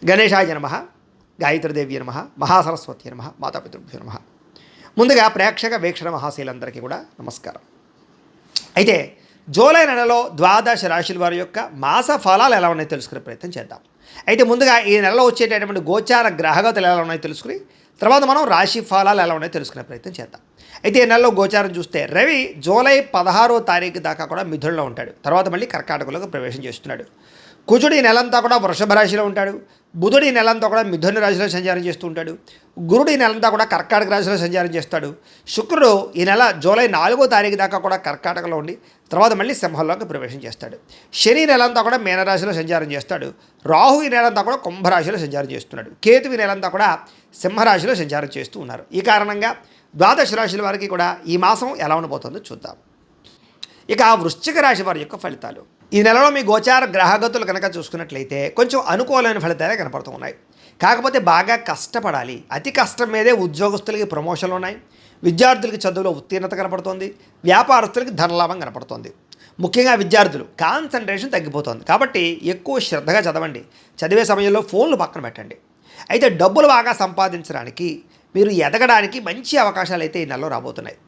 గణేశాయ నమః, గాయత్రీదేవి నమః, మహాసరస్వతి నమః, మాతాపితృభ్యో నమః. ముందుగా ప్రేక్షక వీక్షణ మహాశీలందరికీ కూడా నమస్కారం. అయితే జూలై నెలలో ద్వాదశ రాశుల వారి యొక్క మాస ఫలాలు ఎలా ఉన్నాయో తెలుసుకునే ప్రయత్నం చేద్దాం. అయితే ముందుగా ఈ నెలలో వచ్చేటటువంటి గోచార గ్రహగతులు ఎలా ఉన్నాయో తెలుసుకుని తర్వాత మనం రాశి ఫలాలు ఎలా ఉన్నాయో తెలుసుకునే ప్రయత్నం చేద్దాం. అయితే ఈ నెలలో గోచారం చూస్తే రవి జూలై 16వ తారీఖు దాకా కూడా మిథునంలో ఉంటాడు. తర్వాత మళ్ళీ కర్కాటకంలోకి ప్రవేశం చేస్తున్నాడు. కుజుడు ఈ నెలంతా కూడా వృషభ రాశిలో ఉంటాడు. బుధుడు ఈ నెలంతా కూడా మిథున రాశిలో సంచారం చేస్తూ ఉంటాడు. గురుడు ఈ నెలంతా కూడా కర్కాటక రాశిలో సంచారం చేస్తాడు. శుక్రుడు ఈ నెల జూలై 4వ తారీఖు దాకా కూడా కర్కాటకలో ఉండి తర్వాత మళ్ళీ సింహంలోకి ప్రవేశం చేస్తాడు. శని నెలంతా కూడా మీనరాశిలో సంచారం చేస్తాడు. రాహు ఈ నెలంతా కూడా కుంభరాశిలో సంచారం చేస్తున్నాడు. కేతు ఈ నెలంతా కూడా సింహరాశిలో సంచారం చేస్తూ ఉన్నారు. ఈ కారణంగా ద్వాదశ రాశుల వారికి కూడా ఈ మాసం ఎలా ఉండబోతుందో చూద్దాం. ఇక వృశ్చిక రాశి వారి యొక్క ఫలితాలు. ఈ నెలలో మీ గోచార గ్రహగతులు కనుక చూసుకున్నట్లయితే కొంచెం అనుకూలమైన ఫలితాలే కనపడుతూ ఉన్నాయి. కాకపోతే బాగా కష్టపడాలి. అతి కష్టం మీదే ఉద్యోగస్తులకి ప్రమోషన్లు ఉన్నాయి. విద్యార్థులకి చదువులో ఉత్తీర్ణత కనపడుతోంది. వ్యాపారస్తులకి ధనలాభం కనపడుతోంది. ముఖ్యంగా విద్యార్థులు కాన్సన్ట్రేషన్ తగ్గిపోతుంది. కాబట్టి ఎక్కువ శ్రద్ధగా చదవండి. చదివే సమయంలో ఫోన్లు పక్కన పెట్టండి. అయితే డబ్బులు బాగా సంపాదించడానికి మీరు ఎదగడానికి మంచి అవకాశాలు అయితే ఈ నెలలో రాబోతున్నాయి.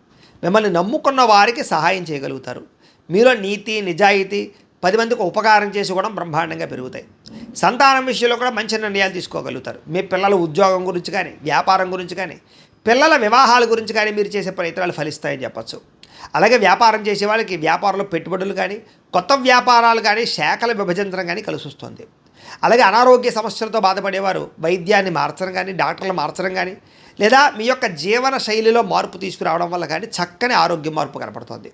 మిమ్మల్ని నమ్ముకున్న వారికి సహాయం చేయగలుగుతారు. మీలో నీతి నిజాయితీ 10 మందికి ఉపకారం చేసి కూడా బ్రహ్మాండంగా పెరుగుతాయి. సంతానం విషయంలో కూడా మంచి నిర్ణయాలు తీసుకోగలుగుతారు. మీ పిల్లల ఉద్యోగం గురించి కానీ వ్యాపారం గురించి కానీ పిల్లల వివాహాల గురించి కానీ మీరు చేసే ప్రయత్నాలు ఫలిస్తాయని చెప్పచ్చు. అలాగే వ్యాపారం చేసే వాళ్ళకి వ్యాపారంలో పెట్టుబడులు కానీ కొత్త వ్యాపారాలు కానీ శాఖల విభజించడం కానీ కలిసి వస్తుంది. అలాగే అనారోగ్య సమస్యలతో బాధపడేవారు వైద్యాన్ని మార్చడం కానీ డాక్టర్లు మార్చడం కానీ లేదా మీ యొక్క జీవన శైలిలో మార్పు తీసుకురావడం వల్ల కానీ చక్కని ఆరోగ్య మార్పు కనపడుతుంది.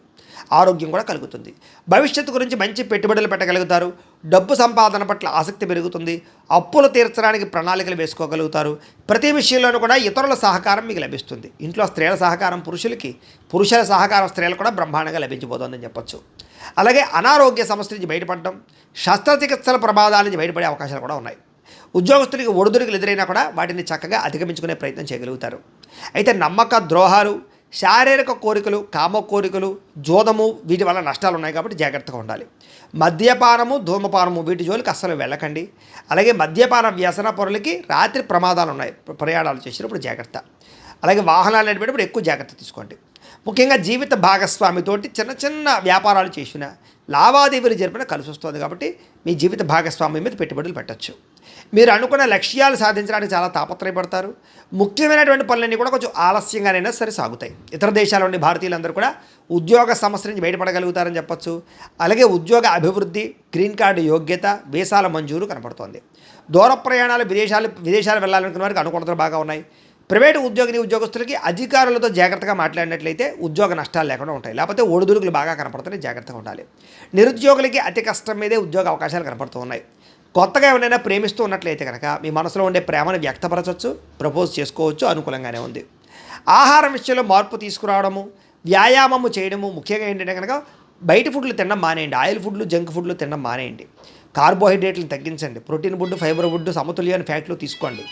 ఆరోగ్యం కూడా కలుగుతుంది. భవిష్యత్తు గురించి మంచి పెట్టుబడులు పెట్టగలుగుతారు. డబ్బు సంపాదన పట్ల ఆసక్తి పెరుగుతుంది. అప్పులు తీర్చడానికి ప్రణాళికలు వేసుకోగలుగుతారు. ప్రతి విషయంలోనూ కూడా ఇతరుల సహకారం మీకు లభిస్తుంది. ఇంట్లో స్త్రీల సహకారం పురుషులకి, పురుషుల సహకారం స్త్రీలకు కూడా బ్రహ్మాండంగా లభించబోతోందని చెప్పొచ్చు. అలాగే అనారోగ్య సమస్య నుంచి బయటపడడం, శస్త్రచికిత్సల ప్రమాదాల నుంచి బయటపడే అవకాశాలు కూడా ఉన్నాయి. ఉద్యోగస్తులకి ఒడిదుడుకులు ఎదురైనా కూడా వాటిని చక్కగా అధిగమించుకునే ప్రయత్నం చేయగలుగుతారు. అయితే నమ్మక ద్రోహాలు, శారీరక కోరికలు, కామ కోరికలు, జోదము వీటి వల్ల నష్టాలు ఉన్నాయి. కాబట్టి జాగ్రత్తగా ఉండాలి. మద్యపానము, ధూమపానము వీటి జోలికి అస్సలు వెళ్ళకండి. అలాగే మద్యపాన వ్యసన పరులకి రాత్రి ప్రమాదాలు ఉన్నాయి. ప్రయాణాలు చేసినప్పుడు జాగ్రత్త. అలాగే వాహనాలు నడిపేటప్పుడు ఎక్కువ జాగ్రత్త తీసుకోండి. ముఖ్యంగా జీవిత భాగస్వామితోటి చిన్న చిన్న వ్యాపారాలు చేసిన లావాదేవీలు జరిపిన కలిసి వస్తుంది. కాబట్టి మీ జీవిత భాగస్వామి మీద పెట్టుబడులు పెట్టచ్చు. మీరు అనుకున్న లక్ష్యాలు సాధించడానికి చాలా తాపత్రయపడతారు. ముఖ్యమైనటువంటి పనులన్నీ కూడా కొంచెం ఆలస్యంగానైనా సరే సాగుతాయి. ఇతర దేశాల నుండి భారతీయులందరూ కూడా ఉద్యోగ సమస్య నుంచి బయటపడగలుగుతారని చెప్పచ్చు. అలాగే ఉద్యోగ అభివృద్ధి, గ్రీన్ కార్డు యోగ్యత, వీసాల మంజూరు కనపడుతోంది. దూర ప్రయాణాలు, విదేశాలు వెళ్ళాలనుకున్న వారికి అనుకూలతలు బాగా ఉన్నాయి. ప్రైవేటు ఉద్యోగస్తులకి అధికారులతో జాగ్రత్తగా మాట్లాడినట్లయితే ఉద్యోగ నష్టాలు లేకుండా ఉంటాయి. లేకపోతే ఒడిదుడుకులు బాగా కనపడుతున్నాయి. జాగ్రత్తగా ఉండాలి. నిరుద్యోగులకి అతి కష్టం మీదే ఉద్యోగ అవకాశాలు కనపడుతూ ఉన్నాయి. కొత్తగా ఎవరైనా ప్రేమిస్తూ ఉన్నట్లయితే కనుక మీ మనసులో ఉండే ప్రేమను వ్యక్తపరచవచ్చు, ప్రపోజ్ చేసుకోవచ్చు. అనుకూలంగానే ఉంది. ఆహారం విషయంలో మార్పు తీసుకురావడము, వ్యాయామము చేయడము. ముఖ్యంగా ఏంటంటే కనుక బయట ఫుడ్లు తినడం మానేయండి. ఆయిల్ ఫుడ్లు, జంక్ ఫుడ్లు తినడం మానేయండి. కార్బోహైడ్రేట్లను తగ్గించండి. ప్రోటీన్ ఫుడ్, ఫైబర్ ఫుడ్, సమతుల్యమైన ఫ్యాట్లు తీసుకోండి.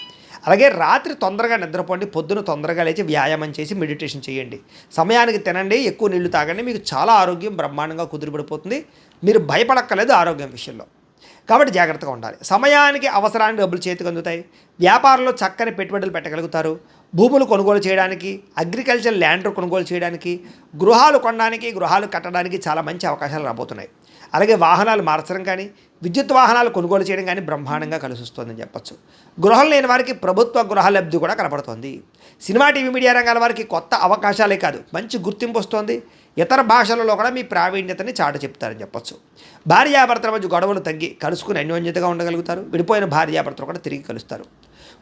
అలాగే రాత్రి తొందరగా నిద్రపోండి. పొద్దున తొందరగా లేచి వ్యాయామం చేసి మెడిటేషన్ చేయండి. సమయానికి తినండి. ఎక్కువ నీళ్లు తాగండి. మీకు చాలా ఆరోగ్యం బ్రహ్మాండంగా కుదిరిపడిపోతుంది. మీరు భయపడక్కర్లేదు ఆరోగ్యం విషయంలో. కాబట్టి జాగ్రత్తగా ఉండాలి. సమయానికి అవసరానికి డబ్బులు చేతికి అందుతాయి. వ్యాపారంలో చక్కని పెట్టుబడులు పెట్టగలుగుతారు. భూములు కొనుగోలు చేయడానికి, అగ్రికల్చర్ ల్యాండ్ కొనుగోలు చేయడానికి, గృహాలు కొనడానికి, గృహాలు కట్టడానికి చాలా మంచి అవకాశాలు రాబోతున్నాయి. అలాగే వాహనాలు మార్చడం కానీ, విద్యుత్ వాహనాలు కొనుగోలు చేయడం కానీ బ్రహ్మాండంగా కలిసి వస్తుందని చెప్పచ్చు. గృహం లేని వారికి ప్రభుత్వ గృహ లబ్ధి కూడా కనపడుతుంది. సినిమా, టీవీ, మీడియా రంగాల వారికి కొత్త అవకాశాలే కాదు మంచి గుర్తింపు వస్తుంది. ఇతర భాషలలో కూడా మీ ప్రావీణ్యతని చాటు చెప్తారని చెప్పచ్చు. భార్యాభర్తల మధ్య గొడవలు తగ్గి కలుసుకుని అన్యోన్యతగా ఉండగలుగుతారు. విడిపోయిన భార్యాభర్తలు కూడా తిరిగి కలుస్తారు.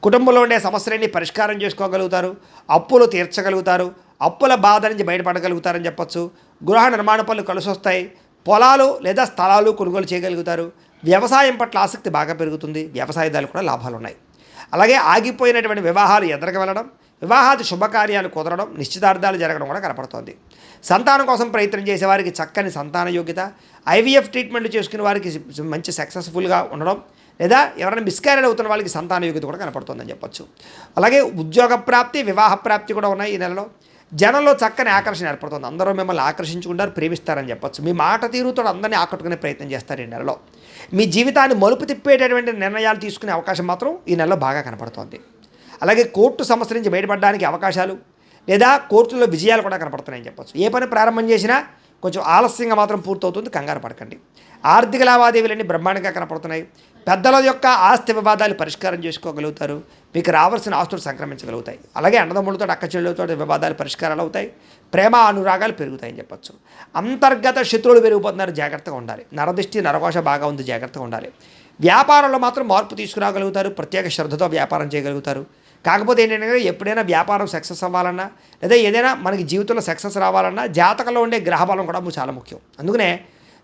కుటుంబంలో ఉండే సమస్యలన్నీ పరిష్కారం చేసుకోగలుగుతారు. అప్పులు తీర్చగలుగుతారు. అప్పుల బాధ నుంచి బయటపడగలుగుతారని చెప్పచ్చు. గృహ నిర్మాణ పనులు కలిసి వస్తాయి. పొలాలు లేదా స్థలాలు కొనుగోలు చేయగలుగుతారు. వ్యవసాయం పట్ల ఆసక్తి బాగా పెరుగుతుంది. వ్యవసాయదారులు కూడా లాభాలు ఉన్నాయి. అలాగే ఆగిపోయినటువంటి వివాహాలు ఎదురుకు వెళ్ళడం, వివాహాది శుభకార్యాలు కుదరడం, నిశ్చితార్థాలు జరగడం కూడా కనపడుతోంది. సంతానం కోసం ప్రయత్నం చేసేవారికి చక్కని సంతాన యోగ్యత, ఐవీఎఫ్ ట్రీట్మెంట్ చేసుకునే వారికి మంచి సక్సెస్ఫుల్గా ఉండడం, లేదా ఎవరైనా మిస్క్యారేజ్ అవుతున్న వాళ్ళకి సంతాన యోగ్యత కూడా కనపడుతుందని చెప్పచ్చు. అలాగే ఉద్యోగ ప్రాప్తి, వివాహ ప్రాప్తి కూడా ఉన్నాయి ఈ నెలలో. జనంలో చక్కని ఆకర్షణ ఏర్పడుతుంది. అందరూ మిమ్మల్ని ఆకర్షించుకుంటారు, ప్రేమిస్తారని చెప్పచ్చు. మీ మాట తీరుతో అందరినీ ఆకట్టుకునే ప్రయత్నం చేస్తారు ఈ నెలలో. మీ జీవితాన్ని మలుపు తిప్పేటటువంటి నిర్ణయాలు తీసుకునే అవకాశం మాత్రం ఈ నెలలో బాగా కనపడుతోంది. అలాగే కోర్టు సమస్య నుంచి బయటపడడానికి అవకాశాలు లేదా కోర్టులో విజయాలు కూడా కనపడుతున్నాయని చెప్పొచ్చు. ఏ పని ప్రారంభం చేసినా కొంచెం ఆలస్యంగా మాత్రం పూర్తవుతుంది, కంగారు పడకండి. ఆర్థిక లావాదేవీలన్నీ బ్రహ్మాండంగా కనపడుతున్నాయి. పెద్దల యొక్క ఆస్తి వివాదాలు పరిష్కారం చేసుకోగలుగుతారు. మీకు రావాల్సిన ఆస్తులు సంక్రమించగలుగుతాయి. అలాగే అన్నదమ్ములతో అక్క చెల్లెలతో వివాదాలు పరిష్కారాలు అవుతాయి. ప్రేమ అనురాగాలు పెరుగుతాయని చెప్పొచ్చు. అంతర్గత శత్రువులు పెరిగిపోతున్నారు, జాగ్రత్తగా ఉండాలి. నరదృష్టి నరకోశ బాగా ఉంది, జాగ్రత్తగా ఉండాలి. వ్యాపారంలో మాత్రం మార్పు తీసుకురాగలుగుతారు, ప్రత్యేక శ్రద్ధతో వ్యాపారం చేయగలుగుతారు. కాకపోతే ఏంటంటే ఎప్పుడైనా వ్యాపారం సక్సెస్ అవ్వాలన్నా లేదా ఏదైనా మనకి జీవితంలో సక్సెస్ రావాలన్నా జాతకంలో ఉండే గ్రహబలం కూడా చాలా ముఖ్యం. అందుకనే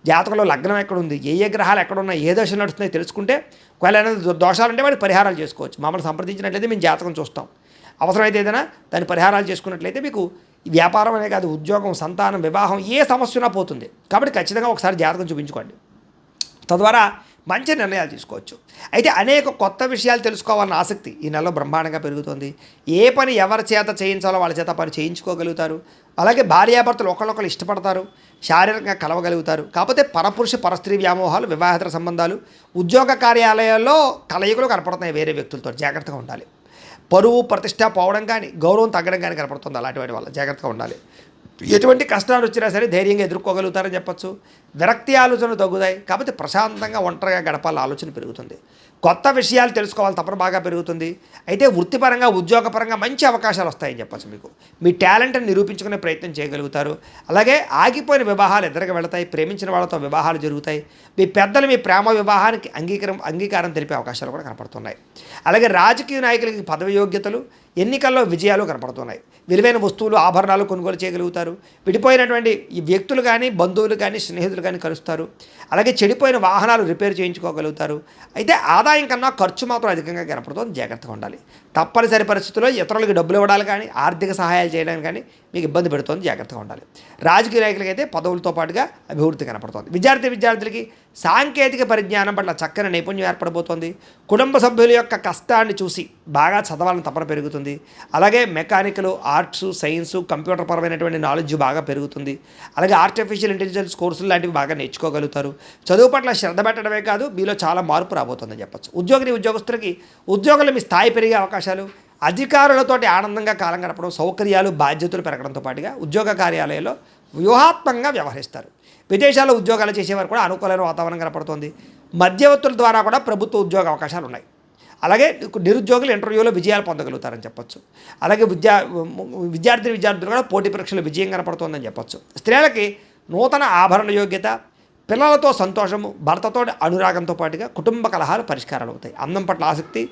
జాతకంలో లగ్నం ఎక్కడుంది, ఏ గ్రహాలు ఎక్కడున్నాయి, ఏ దశ నడుస్తున్నాయో తెలుసుకుంటే ఒకవేళ ఏదైనా దోషాలు ఉంటే వాటి పరిహారాలు చేసుకోవచ్చు. మమ్మల్ని సంప్రదించినట్లయితే మేము జాతకం చూస్తాం. అవసరమైతే ఏదైనా దాని పరిహారాలు చేసుకున్నట్లయితే మీకు వ్యాపారం అనే కాదు, ఉద్యోగం, సంతానం, వివాహం ఏ సమస్య ఉన్నా పోతుంది. కాబట్టి ఖచ్చితంగా ఒకసారి జాతకం చూపించుకోండి. తద్వారా మంచి నిర్ణయాలు తీసుకోవచ్చు. అయితే అనేక కొత్త విషయాలు తెలుసుకోవాలన్న ఆసక్తి ఈ నెలలో బ్రహ్మాండంగా పెరుగుతుంది. ఏ పని ఎవరి చేత చేయించాలో వాళ్ళ చేత పని చేయించుకోగలుగుతారు. అలాగే భార్యాభర్తలు ఒకళ్ళొకళ్ళు ఇష్టపడతారు, శారీరకంగా కలవగలుగుతారు. కాకపోతే పరపురుష పరస్త్రీ వ్యామోహాలు, వివాహేతర సంబంధాలు, ఉద్యోగ కార్యాలయాల్లో కలయికలు కనపడుతున్నాయి వేరే వ్యక్తులతో, జాగ్రత్తగా ఉండాలి. పరువు ప్రతిష్ట పోవడం కానీ గౌరవం తగ్గడం కానీ కనపడుతుంది. అలాంటి వాటి వల్ల జాగ్రత్తగా ఉండాలి. ఎటువంటి కష్టాలు వచ్చినా సరే ధైర్యంగా ఎదుర్కోగలుగుతారని చెప్పచ్చు. విరక్తి ఆలోచనలు తగ్గుతాయి. కాబట్టి ప్రశాంతంగా ఒంటరిగా గడపాల ఆలోచన పెరుగుతుంది. కొత్త విషయాలు తెలుసుకోవాలి తపన బాగా పెరుగుతుంది. అయితే వృత్తిపరంగా ఉద్యోగపరంగా మంచి అవకాశాలు వస్తాయని చెప్పచ్చు. మీకు మీ టాలెంట్ని నిరూపించుకునే ప్రయత్నం చేయగలుగుతారు. అలాగే ఆగిపోయిన వివాహాలు ఎదురుగా వెళతాయి. ప్రేమించిన వాళ్ళతో వివాహాలు జరుగుతాయి. మీ పెద్దలు మీ ప్రేమ వివాహానికి అంగీకారం తెలిపే అవకాశాలు కూడా కనపడుతున్నాయి. అలాగే రాజకీయ నాయకులకి పదవి యోగ్యతలు, ఎన్నికల్లో విజయాలు కనపడుతున్నాయి. విలువైన వస్తువులు, ఆభరణాలు కొనుగోలు చేయగలుగుతారు. విడిపోయినటువంటి ఈ వ్యక్తులు కానీ బంధువులు కానీ స్నేహితులు కానీ కలుస్తారు. అలాగే చెడిపోయిన వాహనాలు రిపేర్ చేయించుకోగలుగుతారు. అయితే ఆదాయం కన్నా ఖర్చు మాత్రం అధికంగా కనపడుతుంది, జాగ్రత్తగా ఉండాలి. తప్పనిసరి పరిస్థితుల్లో ఇతరులకు డబ్బులు ఇవ్వడాలు కానీ ఆర్థిక సహాయాలు చేయడానికి కానీ మీకు ఇబ్బంది పెడుతుంది, జాగ్రత్తగా ఉండాలి. రాజకీయ నాయకులకి అయితే పదవులతో పాటుగా అభివృద్ధి కనపడుతుంది. విద్యార్థులకి సాంకేతిక పరిజ్ఞానం పట్ల చక్కని నైపుణ్యం ఏర్పడబోతోంది. కుటుంబ సభ్యుల యొక్క కష్టాన్ని చూసి బాగా చదవాలని తపన పెరుగుతుంది. అలాగే మెకానికల్, ఆర్ట్స్, సైన్స్, కంప్యూటర్ పరమైనటువంటి నాలెడ్జ్ బాగా పెరుగుతుంది. అలాగే ఆర్టిఫిషియల్ ఇంటెలిజెన్స్ కోర్సులు లాంటివి బాగా నేర్చుకోగలుగుతారు. చదువు పట్ల శ్రద్ధ పెట్టడమే కాదు, మీలో చాలా మార్పు రాబోతుందని చెప్పచ్చు. ఉద్యోగస్తులకి ఉద్యోగంలో మీ స్థాయి పెరిగే అవకాశాలు, అధికారులతోటి ఆనందంగా కాలం గడపడం, సౌకర్యాలు, బాధ్యతలు పెరగడంతో పాటుగా ఉద్యోగ కార్యాలయాల్లో వ్యూహాత్మకంగా వ్యవహరిస్తారు. విదేశాల్లో ఉద్యోగాలు చేసేవారు కూడా అనుకూలమైన వాతావరణం కనపడుతుంది. మధ్యవర్తుల ద్వారా కూడా ప్రభుత్వ ఉద్యోగ అవకాశాలు ఉన్నాయి. అలాగే నిరుద్యోగులు ఇంటర్వ్యూలో విజయాలు పొందగలుగుతారని చెప్పొచ్చు. అలాగే విద్యార్థులు కూడా పోటీ పరీక్షలు విజయం కనపడుతుందని చెప్పొచ్చు. స్త్రీలకి నూతన ఆభరణ యోగ్యత, పిల్లలతో సంతోషము, భర్తతో అనురాగంతో పాటుగా కుటుంబ కలహాలు పరిష్కారాలు అవుతాయి. అందం పట్ల ఆసక్తి,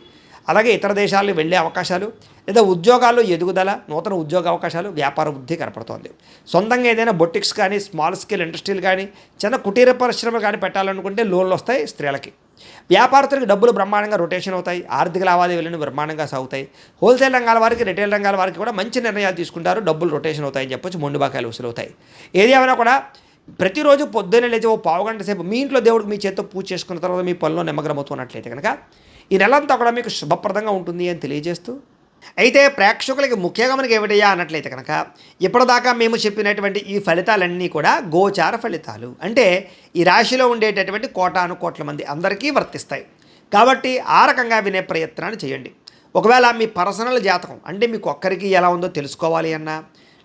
అలాగే ఇతర దేశాలకు వెళ్ళే అవకాశాలు లేదా ఉద్యోగాల్లో ఎదుగుదల, నూతన ఉద్యోగ అవకాశాలు, వ్యాపార వృద్ధి కనపడుతోంది. సొంతంగా ఏదైనా బొటిక్స్ కానీ, స్మాల్ స్కేల్ ఇండస్ట్రీలు కానీ, చిన్న కుటీర పరిశ్రమలు కానీ పెట్టాలనుకుంటే లోన్లు వస్తాయి. స్త్రీలకి వ్యాపారస్తులకు డబ్బులు బ్రహ్మాండంగా రొటేషన్ అవుతాయి. ఆర్థిక లావాదేవీలను బ్రహ్మాండంగా సాగుతాయి. హోల్సేల్ రంగాల వారికి, రిటైల్ రంగాల వారికి కూడా మంచి నిర్ణయాలు తీసుకుంటారు. డబ్బులు రొటేషన్ అవుతాయి అని చెప్పొచ్చు. మొండి బాకాయలు వసూలు అవుతాయి. ఏది ఏమైనా కూడా ప్రతిరోజు పొద్దున్నే లేచి ఓ పావుగంట సేపు మీ ఇంట్లో దేవుడికి మీ చేత్తో పూజ చేసుకున్న తర్వాత మీ పనిలో నిమగ్నమవుతున్నట్లయితే కనుక ఈ నెలంతా కూడా మీకు శుభప్రదంగా ఉంటుంది అని తెలియజేస్తూ, అయితే ప్రేక్షకులకి ముఖ్యంగా మనకి ఏమిటయ్యా అన్నట్లయితే కనుక ఇప్పటిదాకా మేము చెప్పినటువంటి ఈ ఫలితాలన్నీ కూడా గోచార ఫలితాలు. అంటే ఈ రాశిలో ఉండేటటువంటి కోటాను కోట్ల మంది అందరికీ వర్తిస్తాయి. కాబట్టి ఆ రకంగా వినే ప్రయత్నాన్ని చేయండి. ఒకవేళ మీ పర్సనల్ జాతకం అంటే మీకు ఒక్కరికి ఎలా ఉందో తెలుసుకోవాలి అన్నా,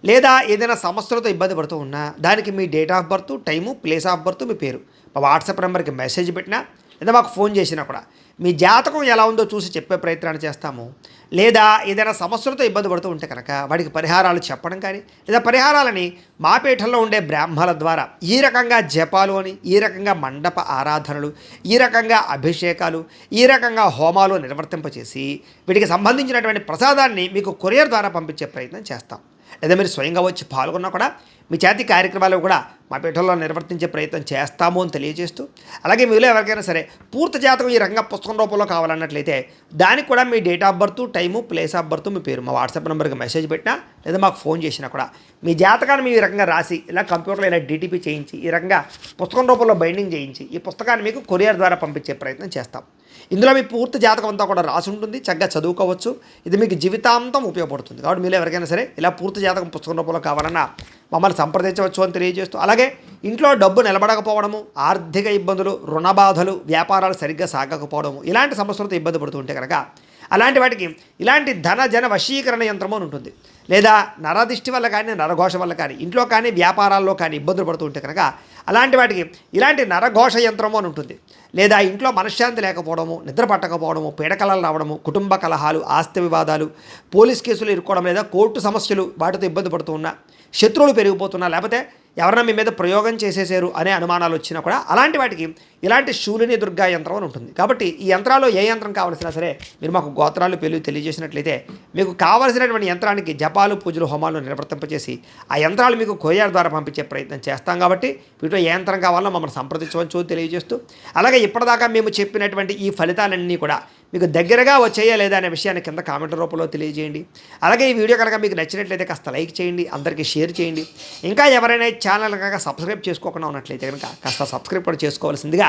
లేదా ఏదైనా సమస్యలతో ఇబ్బంది పడుతూ ఉన్నా దానికి మీ date of birth, time, place of birth, మీ పేరు మా వాట్సాప్ నెంబర్కి మెసేజ్ పెట్టినా లేదా మాకు ఫోన్ చేసినా కూడా మీ జాతకం ఎలా ఉందో చూసి చెప్పే ప్రయత్నాన్ని చేస్తాము. లేదా ఏదైనా సమస్యలతో ఇబ్బంది పడుతూ ఉంటే కనుక వాడికి పరిహారాలు చెప్పడం కానీ లేదా పరిహారాలని మా పీఠంలో ఉండే బ్రాహ్మణుల ద్వారా ఈ రకంగా జపాలు అని, ఈ రకంగా మండప ఆరాధనలు, ఈ రకంగా అభిషేకాలు, ఈ రకంగా హోమాలు నిర్వర్తింపచేసి వీటికి సంబంధించినటువంటి ప్రసాదాన్ని మీకు కొరియర్ ద్వారా పంపించే ప్రయత్నం చేస్తాం. లేదా మీరు స్వయంగా వచ్చి పాల్గొన్నా కూడా మీ చేతి కార్యక్రమాలు కూడా మా పీఠంలో నిర్వర్తించే ప్రయత్నం చేస్తాము అని తెలియజేస్తూ, అలాగే మీలో ఎవరికైనా సరే పూర్తి జాతకం ఈ రకంగా పుస్తకం రూపంలో కావాలన్నట్లయితే దానికి కూడా మీ date of birth, time, place of birth, మీ పేరు మా వాట్సాప్ నెంబర్కి మెసేజ్ పెట్టినా లేదా మాకు ఫోన్ చేసినా కూడా మీ జాతకాన్ని మీ ఈ రకంగా రాసి ఇలా కంప్యూటర్లో ఇలా డీటీపీ చేయించి ఈ రకంగా పుస్తకం రూపంలో బైండింగ్ చేయించి ఈ పుస్తకాన్ని మీకు కొరియర్ ద్వారా పంపించే ప్రయత్నం చేస్తాం. ఇందులో మీ పూర్తి జాతకం అంతా కూడా రాసి ఉంటుంది, చక్కగా చదువుకోవచ్చు. ఇది మీకు జీవితాంతం ఉపయోగపడుతుంది. కాబట్టి మీరు ఎవరికైనా సరే ఇలా పూర్తి జాతకం పుస్తకం రూపంలో కావాలన్నా మమ్మల్ని సంప్రదించవచ్చు అని తెలియజేస్తూ, అలాగే ఇంట్లో డబ్బు నిలబడకపోవడము, ఆర్థిక ఇబ్బందులు, రుణ బాధలు, వ్యాపారాలు సరిగ్గా సాగకపోవడము, ఇలాంటి సమస్యలతో ఇబ్బంది పడుతూ ఉంటే కనుక అలాంటి వాటికి ఇలాంటి ధన జన వశీకరణ యంత్రము అని ఉంటుంది. లేదా నరదిష్టి వల్ల కానీ, నరఘోష వల్ల కానీ, ఇంట్లో కానీ వ్యాపారాల్లో కానీ ఇబ్బందులు పడుతూ ఉంటే కనుక అలాంటి వాటికి ఇలాంటి నరఘోష యంత్రము అని ఉంటుంది. లేదా ఇంట్లో మనశ్శాంతి లేకపోవడము, నిద్ర పట్టకపోవడము, పీడకలలు రావడము, కుటుంబ కలహాలు, ఆస్తి వివాదాలు, పోలీస్ కేసులు ఇరుక్కోవడం, లేదా కోర్టు సమస్యలు, వాటితో ఇబ్బంది పడుతూ ఉన్నా, శత్రువులు పెరిగిపోతున్నా, లేకపోతే ఎవరైనా మీ మీద ప్రయోగం చేసేసారు అనే అనుమానాలు వచ్చినా కూడా అలాంటి వాటికి ఇలాంటి శూలిని దుర్గా యంత్రం అని ఉంటుంది. కాబట్టి ఈ యంత్రాల్లో ఏ యంత్రం కావాల్సినా సరే మీరు మాకు గోత్రాలు పేర్లు తెలియజేసినట్లయితే మీకు కావలసినటువంటి యంత్రానికి జపాలు, పూజలు, హోమాలు నిర్వర్తింపజేసి ఆ యంత్రాలు మీకు కొరియర్ ద్వారా పంపించే ప్రయత్నం చేస్తాం. కాబట్టి వీటిలో ఏ యంత్రం కావాలో మమ్మల్ని సంప్రదించవచ్చు తెలియజేస్తూ, అలాగే ఇప్పటిదాకా మేము చెప్పినటువంటి ఈ ఫలితాలన్నీ కూడా మీకు దగ్గరగా వచ్చేయా లేదా అనే విషయాన్ని కింద కామెంట్ రూపంలో తెలియజేయండి. అలాగే ఈ వీడియో కనుక మీకు నచ్చినట్లయితే కాస్త లైక్ చేయండి, అందరికీ షేర్ చేయండి. ఇంకా ఎవరైనా ఛానల్ కనుక సబ్స్క్రైబ్ చేసుకోకుండా ఉన్నట్లయితే కనుక కాస్త సబ్స్క్రైబ్ కూడా చేసుకోవాల్సిందిగా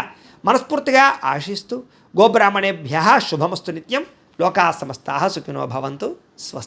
మనస్ఫూర్తిగా ఆశిస్తూ, గోబ్రాహ్మణేభ్యః శుభమస్తు నిత్యం, లోకా సమస్తాః సుఖినో భవంతు, స్వస్తి.